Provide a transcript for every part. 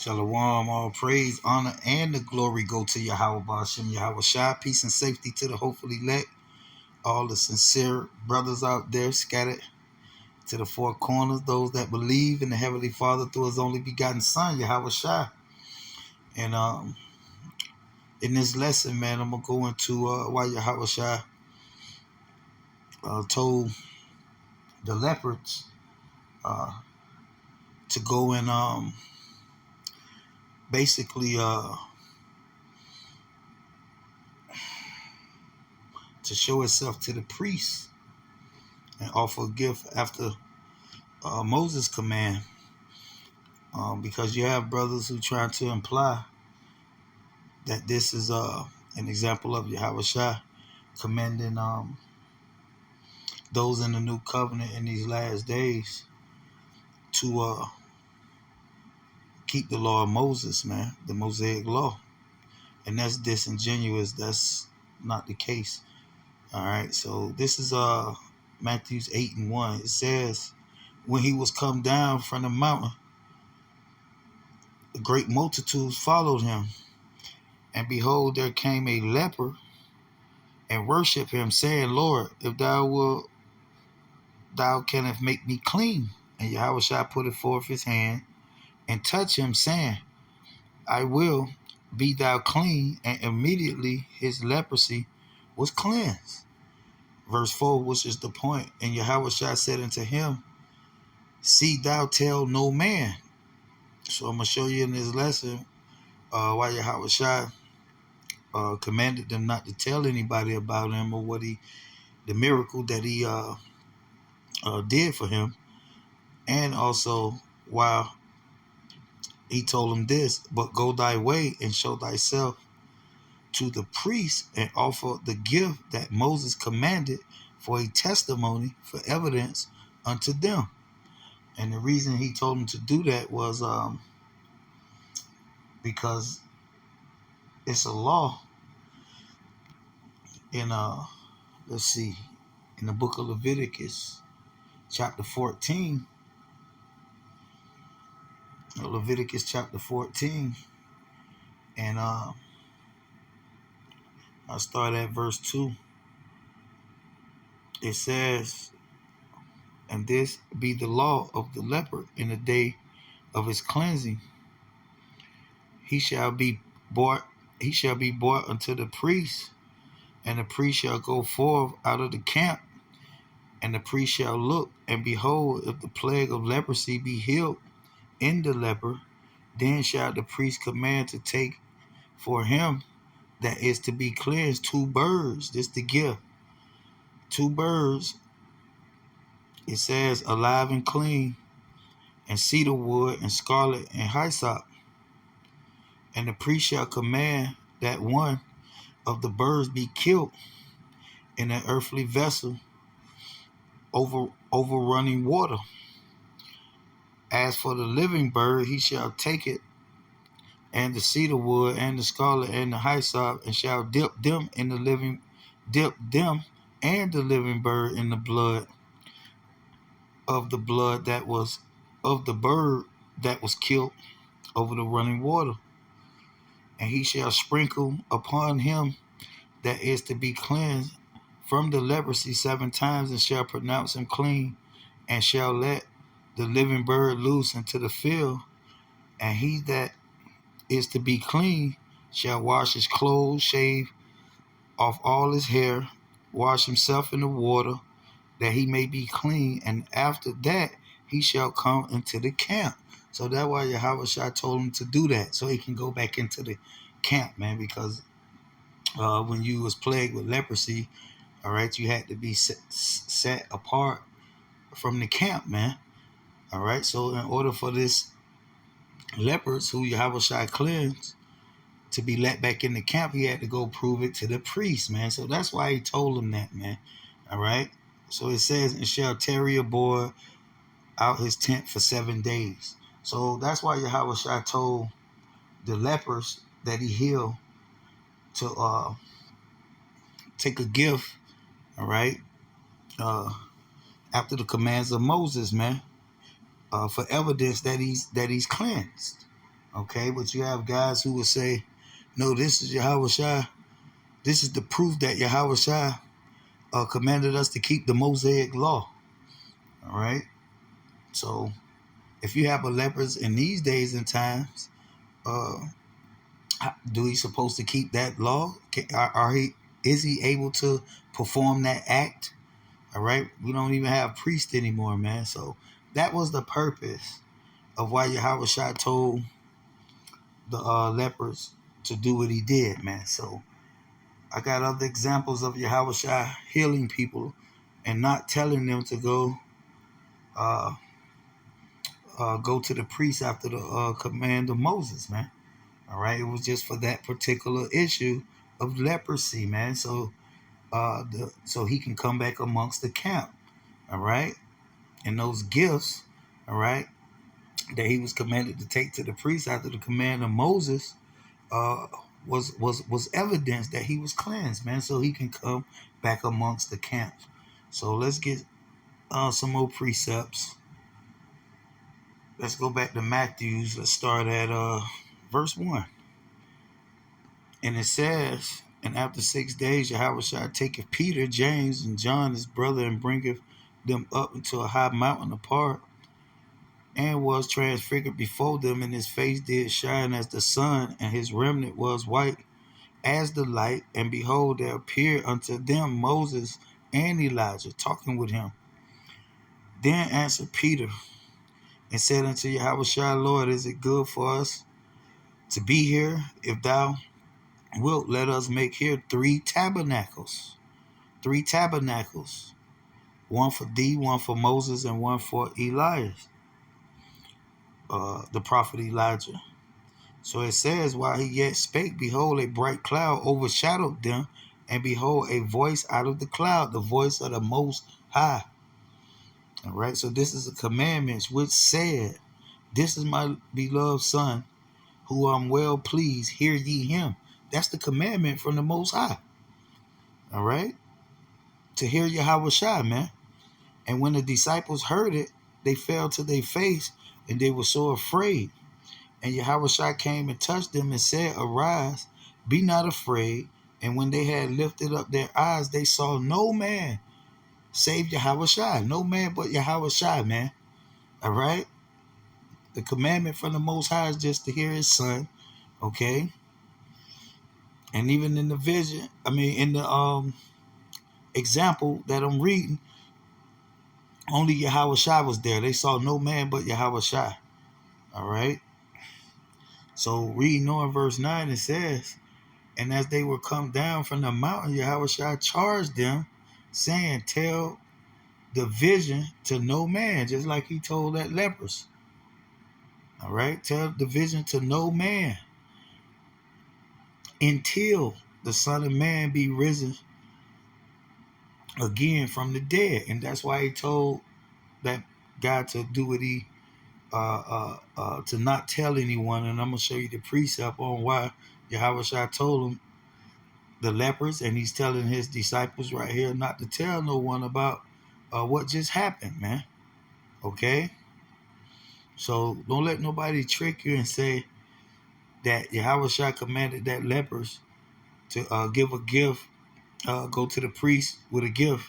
Shalom, all praise, honor, and the glory go to YAHAWASHI, YAHAWASHI. Peace and safety to the hopefully elect, all the sincere brothers out there scattered to the four corners, those that believe in the Heavenly Father through His only begotten Son, YAHAWASHI. And in this lesson, man, I'm going to go into why YAHAWASHI told the lepers to go and basically to show itself to the priests and offer a gift after Moses' command, because you have brothers who try to imply that this is an example of Yahushua commending those in the new covenant in these last days to keep the law of Moses, man, the Mosaic law. And that's disingenuous. That's not the case. All right, so this is Matthew 8:1. It says, when he was come down from the mountain, the great multitudes followed him. And behold, there came a leper and worshiped him, saying, Lord, if thou wilt, thou canst make me clean. And Yahushua put forth his hand and touched him, saying, I will, be thou clean. And immediately his leprosy was cleansed. Verse 4, which is the point. And Yahushua said unto him, see thou tell no man. So I'm going to show you in this lesson why Yahushua commanded them not to tell anybody about him or the miracle that he did for him, and also why he told him this: but go thy way and show thyself to the priest and offer the gift that Moses commanded for a testimony, for evidence unto them. And the reason he told him to do that was because it's a law in let's see, in the book of Leviticus chapter 14. Leviticus chapter 14, and I'll start at verse 2. It says, and this be the law of the leper in the day of his cleansing. He shall be brought unto the priest, and the priest shall go forth out of the camp, and the priest shall look, and behold, if the plague of leprosy be healed in the leper, then shall the priest command to take for him that is to be cleansed 2 birds. This the gift. 2 birds, it says, alive and clean, and cedar wood, and scarlet, and hyssop. And the priest shall command that one of the birds be killed in an earthly vessel over running water. As for the living bird, he shall take it, and the cedar wood, and the scarlet, and the hyssop, and shall dip them and the living bird in the blood that was of the bird that was killed over the running water. And he shall sprinkle upon him that is to be cleansed from the leprosy 7 times, and shall pronounce him clean, and shall let the living bird loose into the field. And he that is to be clean shall wash his clothes, shave off all his hair, wash himself in the water, that he may be clean, and after that he shall come into the camp. So that's why Yahushua told him to do that, so he can go back into the camp, man, because when you was plagued with leprosy, all right, you had to be set apart from the camp, man. All right, so in order for this lepers who Yahushua cleansed to be let back in the camp, he had to go prove it to the priest, man. So that's why he told him that, man. All right. So it says, and shall tarry abroad out his tent for 7 days. So that's why Yahushua told the lepers that he healed to take a gift, all right, after the commands of Moses, man, for evidence that he's cleansed. Okay, but you have guys who will say, no, this is Yahawashi. This is the proof that Yahawashi commanded us to keep the Mosaic law. All right. So if you have a lepers in these days and times, uh, do he supposed to keep that law? Is he able to perform that act? All right. We don't even have priests anymore, man. So that was the purpose of why Yahawashi told the lepers to do what he did, man. So I got other examples of Yahawashi healing people and not telling them to uh, go to the priest after the command of Moses, man. All right, it was just for that particular issue of leprosy, man. So so he can come back amongst the camp. All right, and those gifts, all right, that he was commanded to take to the priest after the command of Moses, uh, was evidence that he was cleansed, man. So he can come back amongst the camp. So let's get some more precepts. Let's go back to Matthew's. Let's start at verse 1. And it says, and after 6 days, Yahushua taketh Peter, James, and John, his brother, and bringeth them up into a high mountain apart, and was transfigured before them, and his face did shine as the sun, and his remnant was white as the light. And behold, there appeared unto them Moses and Elijah talking with him. Then answered Peter and said unto Yahushua, Lord, is it good for us to be here? If thou wilt, let us make here 3 tabernacles. 3 tabernacles. One for thee, one for Moses, and one for Elias, the prophet Elijah. So it says, while he yet spake, behold, a bright cloud overshadowed them, and behold, a voice out of the cloud, the voice of the Most High. All right, so this is a commandment which said, this is my beloved Son, who I'm well pleased, hear ye him. That's the commandment from the Most High. All right, to hear Yahawashi, man. And when the disciples heard it, they fell to their face, and they were so afraid. And Yahushua came and touched them and said, arise, be not afraid. And when they had lifted up their eyes, they saw no man save Yahushua. No man but Yahushua, man. All right? The commandment from the Most High is just to hear his Son, okay? And even in the vision, in the example that I'm reading, only Yahushua was there. They saw no man but Yahushua. All right? So reading on verse 9, it says, and as they were come down from the mountain, Yahushua charged them, saying, tell the vision to no man, just like he told that lepers. All right? Tell the vision to no man until the Son of Man be risen again from the dead. And that's why he told that guy to do what he, to not tell anyone. And I'm going to show you the precept on why Yahushua told him, the lepers, and he's telling his disciples right here not to tell no one about what just happened, man. Okay? So don't let nobody trick you and say that Yahushua commanded that lepers to give a gift, go to the priest with a gift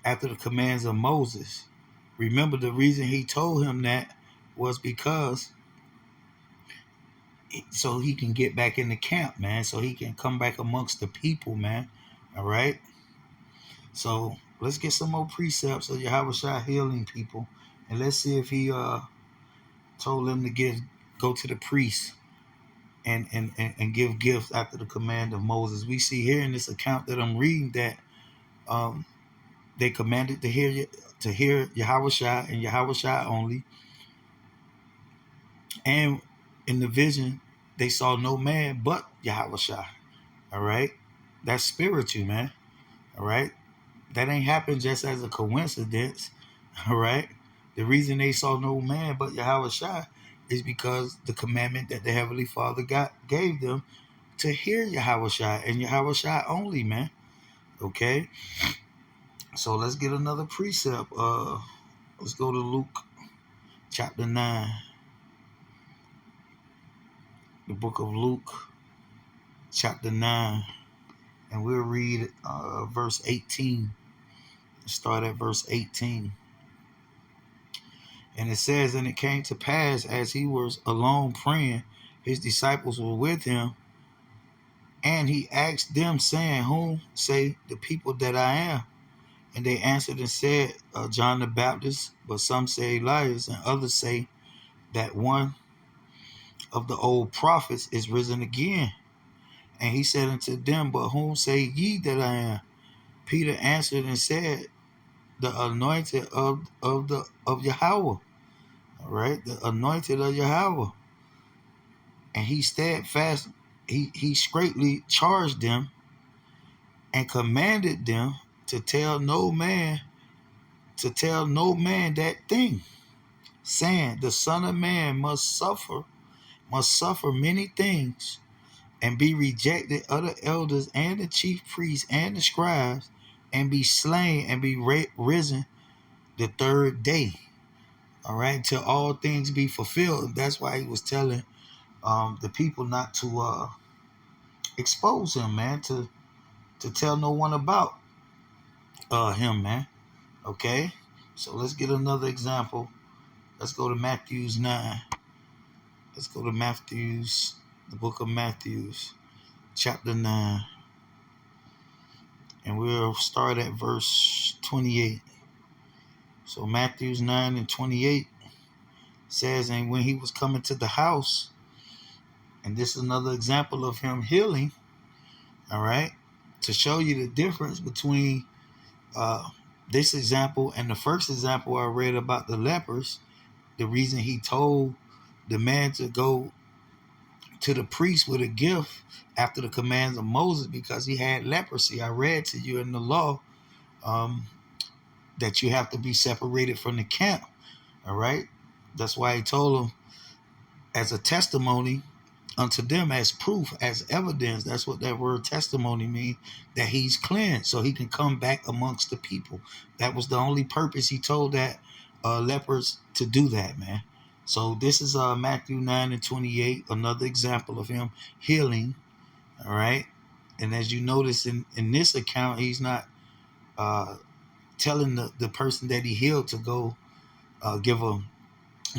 after the commands of Moses. Remember, the reason he told him that was because so he can get back in the camp, man, so he can come back amongst the people, man. All right? So let's get some more precepts of Yahushua healing people, and let's see if he told them to go to the priest and give gifts after the command of Moses. We see here in this account that I'm reading that they commanded to hear Yahushua and Yahushua only, and in the vision they saw no man but Yahushua. All right, that's spiritual, man. All right. That ain't happened just as a coincidence, all right? The reason they saw no man but Yahushua is because the commandment that the Heavenly Father gave them to hear Yahushua and Yahushua only, man. Okay? So let's get another precept. Let's go to Luke chapter 9. the book of Luke, chapter 9, and we'll read verse 18. Start at verse 18. And it says, and it came to pass, as he was alone praying, his disciples were with him, and he asked them, saying, whom say the people that I am? And they answered and said, John the Baptist, but some say Elias, and others say that one of the old prophets is risen again. And he said unto them, but whom say ye that I am? Peter answered and said, the anointed of Yahawah. All right, the anointed of Yahawah. And he steadfast, he straightly charged them and commanded them to tell no man that thing, saying, the Son of Man must suffer many things, and be rejected of the elders and the chief priests and the scribes, and be slain, and be risen the third day. All right, till all things be fulfilled. That's why he was telling the people not to expose him, man, to tell no one about him, man. Okay, so let's get another example. Let's go to Matthew's 9. Let's go to Matthew's, the book of Matthew's, chapter 9. And we'll start at verse 28. So Matthew's 9 and 28 says, and when he was coming to the house, and this is another example of him healing, all right, to show you the difference between this example and the first example I read about the lepers. The reason he told the man to go to the priest with a gift after the commands of Moses, because he had leprosy. I read to you in the law that you have to be separated from the camp. All right. That's why he told them as a testimony unto them, as proof, as evidence. That's what that word testimony means, that he's cleansed so he can come back amongst the people. That was the only purpose he told that lepers to do that, man. So this is Matthew 9 and 28, another example of him healing. All right. And as you notice in this account, he's not telling the person that he healed to go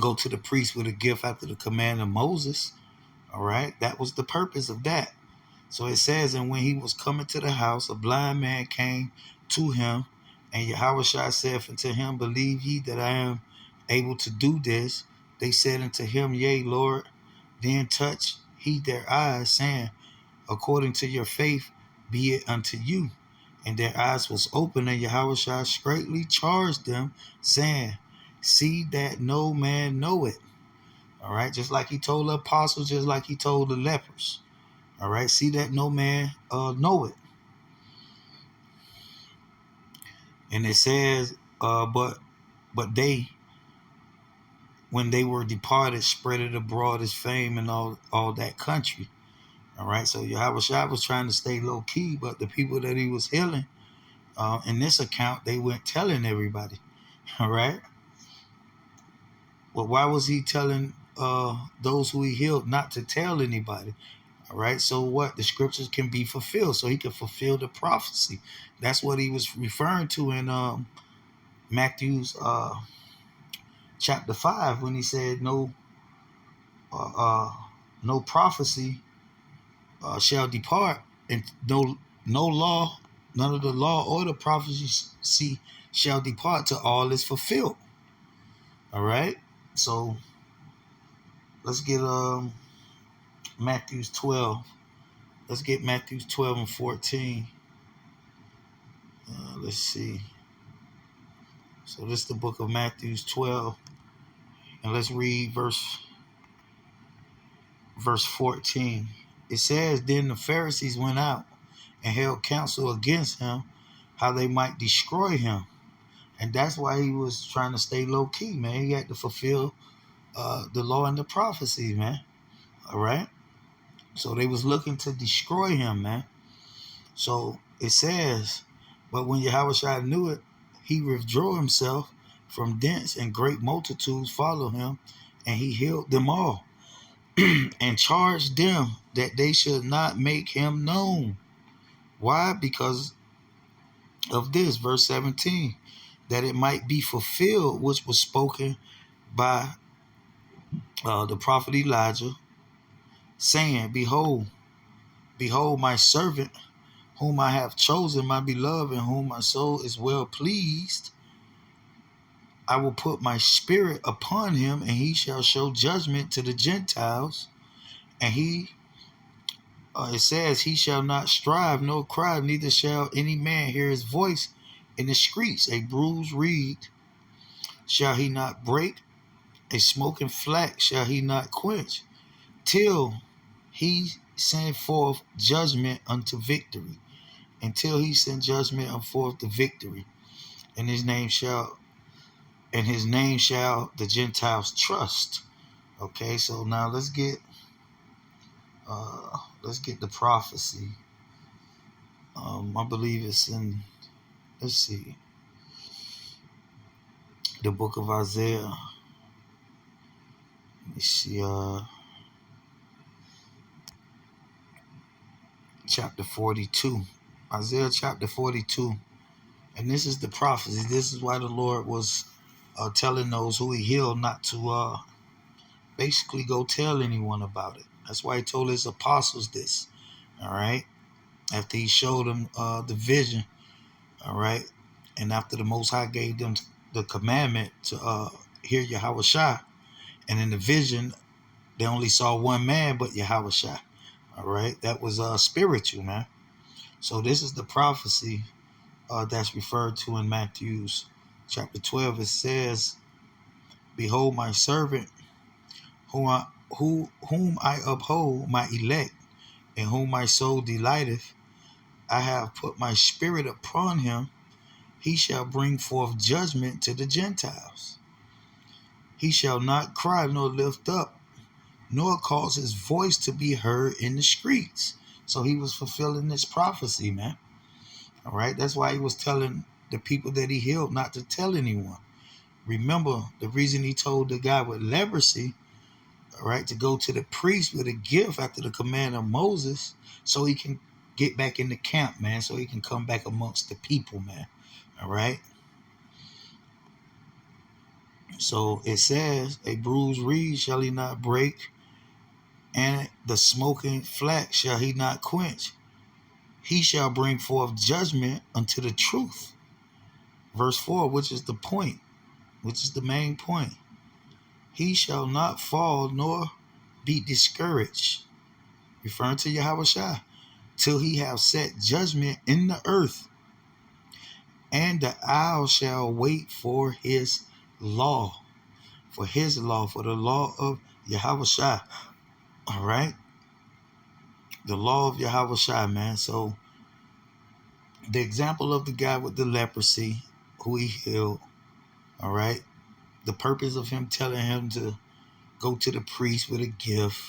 go to the priest with a gift after the command of Moses. All right. That was the purpose of that. So it says, and when he was coming to the house, a blind man came to him, and YAHAWASHI said unto him, believe ye that I am able to do this? They said unto him, yea, Lord. Then touched he their eyes, saying, according to your faith be it unto you. And their eyes was open, and YAHAWASHI straightly charged them, saying, see that no man know it. All right, just like he told the apostles, just like he told the lepers. All right, see that no man know it. And it says, but they, when they were departed, spread it abroad his fame in all that country. All right, so YAHAWASHI was trying to stay low key, but the people that he was healing, in this account, they went telling everybody. All right. Well, why was he telling those who he healed not to tell anybody? All right. So what? The scriptures can be fulfilled, so he can fulfill the prophecy. That's what he was referring to in Matthew's chapter 5, when he said no prophecy shall depart, and no law, none of the law or the prophecy shall depart till all is fulfilled. All right. So let's get Matthew's 12. Let's get Matthew's 12 and 14. Let's see. So this is the book of Matthew's 12. And let's read verse 14. It says, then the Pharisees went out and held counsel against him, how they might destroy him. And that's why he was trying to stay low key, man. He had to fulfill the law and the prophecies, man. All right. So they was looking to destroy him, man. So it says, but when YAHAWASHI knew it, he withdrew himself from thence, and great multitudes followed him, and he healed them all. and charged them that they should not make him known. Why? Because of this, verse 17, that it might be fulfilled which was spoken by the prophet Elijah, saying, behold my servant, whom I have chosen, my beloved, in whom my soul is well pleased. I will put my spirit upon him, and he shall show judgment to the Gentiles. And it says, he shall not strive nor cry, neither shall any man hear his voice in the streets. A bruised reed shall he not break, a smoking flax shall he not quench, till he send forth judgment unto victory. Until he send judgment and forth the victory. And his name shall the Gentiles trust. Okay, so now let's get the prophecy. I believe it's in, let's see, the book of Isaiah. Let me see, chapter 42. Isaiah chapter 42. And this is the prophecy. This is why the Lord was telling those who he healed not to basically go tell anyone about it. That's why he told his apostles this. All right. After he showed them the vision. All right. And after the Most High gave them the commandment to hear YAHAWASHI. And in the vision, they only saw one man but YAHAWASHI. All right. That was spiritual, man. So this is the prophecy that's referred to in Matthew's chapter 12. It says, behold my servant, whom I uphold, my elect, in whom my soul delighteth. I have put my spirit upon him. He shall bring forth judgment to the Gentiles. He shall not cry nor lift up, nor cause his voice to be heard in the streets. So he was fulfilling this prophecy, man. All right. That's why he was telling the people that he healed not to tell anyone. Remember, the reason he told the guy with leprosy, all right, to go to the priest with a gift after the command of Moses, so he can get back in the camp, man, so he can come back amongst the people, man. All right. So it says, a bruised reed shall he not break, and the smoking flax shall he not quench. He shall bring forth judgment unto the truth. Verse 4, which is the point, which is the main point. He shall not fall nor be discouraged, referring to YAHAWASHI, till he have set judgment in the earth. And the owl shall wait for his law, for the law of YAHAWASHI. All right? The law of YAHAWASHI, man. So the example of the guy with the leprosy, who he healed, all right? The purpose of him telling him to go to the priest with a gift,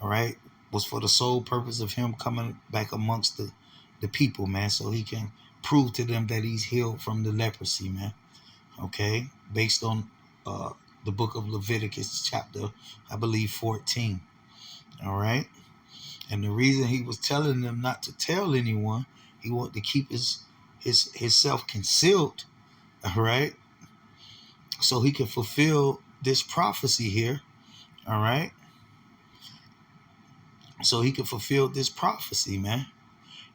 all right, was for the sole purpose of him coming back amongst the people, man, so he can prove to them that he's healed from the leprosy, man. Okay, based on the book of Leviticus, chapter, I believe, 14. All right, and the reason he was telling them not to tell anyone, he wanted to keep his self concealed. All right, so he can fulfill this prophecy here. All right. So he can fulfill this prophecy, man.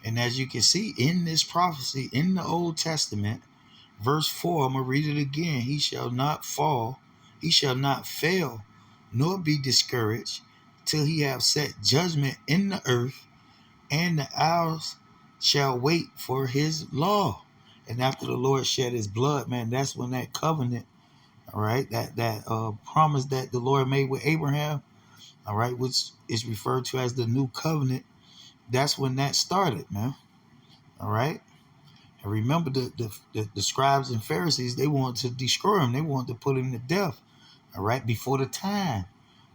And as you can see in this prophecy in the Old Testament, verse 4, I'm going to read it again. He shall not fall, he shall not fail, nor be discouraged, till he have set judgment in the earth, and the owls shall wait for his law. And after the Lord shed his blood, man, that's when that covenant, all right, that promise that the Lord made with Abraham, all right, which is referred to as the new covenant, that's when that started, man. All right. And remember, the scribes and Pharisees, they wanted to destroy him. They wanted to put him to death, all right, before the time.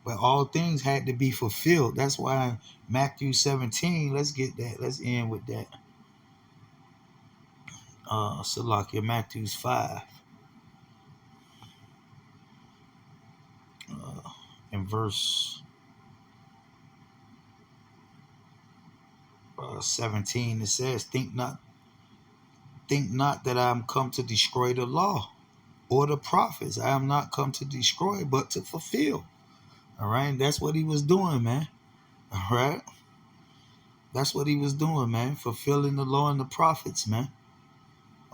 But all things had to be fulfilled. That's why Matthew 17, let's get that. Let's end with that. Salakia, Matthew's 5. In verse 17, it says, think not that I am come to destroy the law or the prophets. I am not come to destroy, but to fulfill. All right. And that's what he was doing, man. All right. That's what he was doing, man. Fulfilling the law and the prophets, man.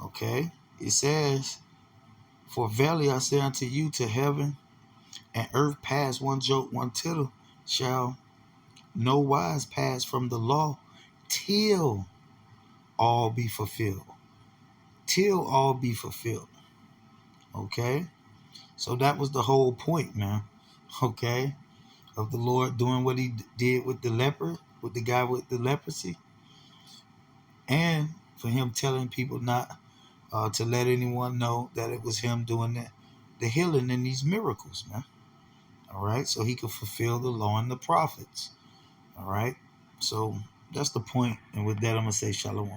Okay. It says, for verily I say unto you, to heaven and earth pass one jot, one tittle, shall no wise pass from the law till all be fulfilled. Till all be fulfilled. Okay? So that was the whole point, man. Okay? Of the Lord doing what he did with the leper, with the guy with the leprosy. And for him telling people not to let anyone know that it was him doing the healing and these miracles, man. All right? So he could fulfill the law and the prophets. All right? So that's the point. And with that, I'm going to say shalom.